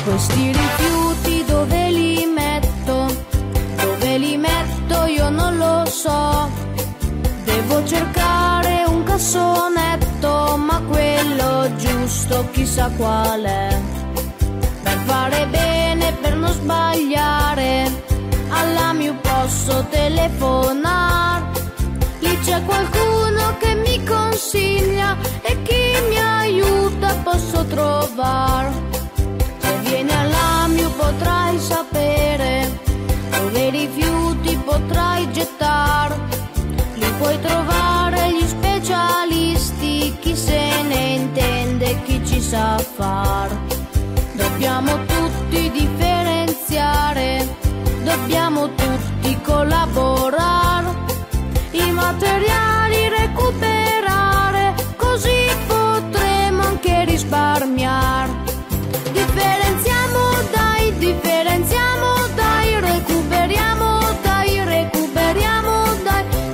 Questi rifiuti dove li metto? Dove li metto io non lo so. Devo cercare un cassonetto, ma quello giusto chissà qual è. Per fare bene, per non sbagliare, all'AMIU posso telefonare. Lì c'è qualcuno che mi consiglia e chi mi aiuta posso trovare. Se vieni all'AMIU potrai sapere dove i rifiuti potrai gettare. Li puoi trovare gli specialisti, chi se ne intende, chi ci sa far. Dobbiamo tutti differenziare, dobbiamo tutti collaborare, i materiali recuperare, così potremo anche risparmiare. Differenziamo dai, recuperiamo dai,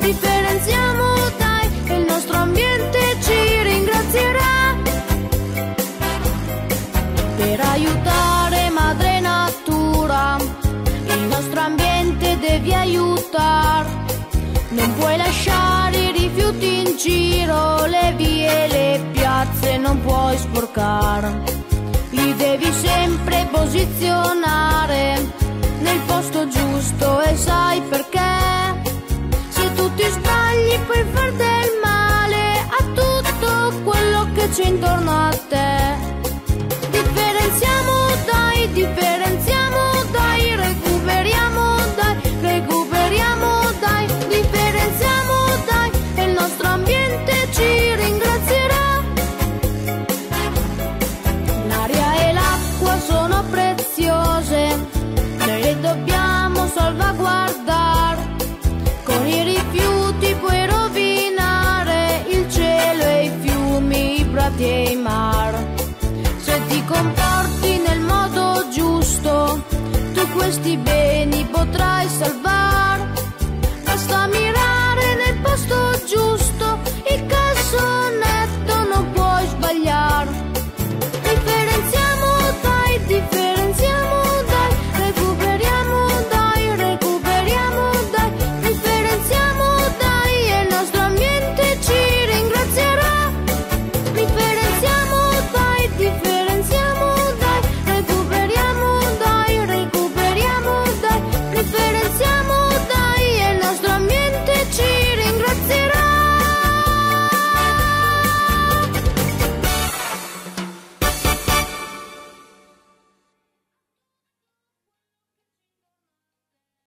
differenziamo dai, e il nostro ambiente ci ringrazierà. Per aiutare madre natura, il nostro ambiente devi aiutare. Non puoi lasciare i rifiuti in giro, le vie e le piazze non puoi sporcare. Li devi sempre posizionare nel posto giusto, e sai perché? Se tu ti sbagli puoi far del male a tutto quello che c'è intorno a te. Differenziamo dai, recuperiamo dai, differenziamo dai, e il nostro ambiente ci ringrazierà. L'aria e l'acqua sono preziose, noi le dobbiamo salvaguardare. Con i rifiuti puoi rovinare il cielo e i fiumi, i prati e i mari. Se ti comporti nel modo giusto, tu questi beni potrai salvare. Basta mirare nel posto giusto, il cassonetto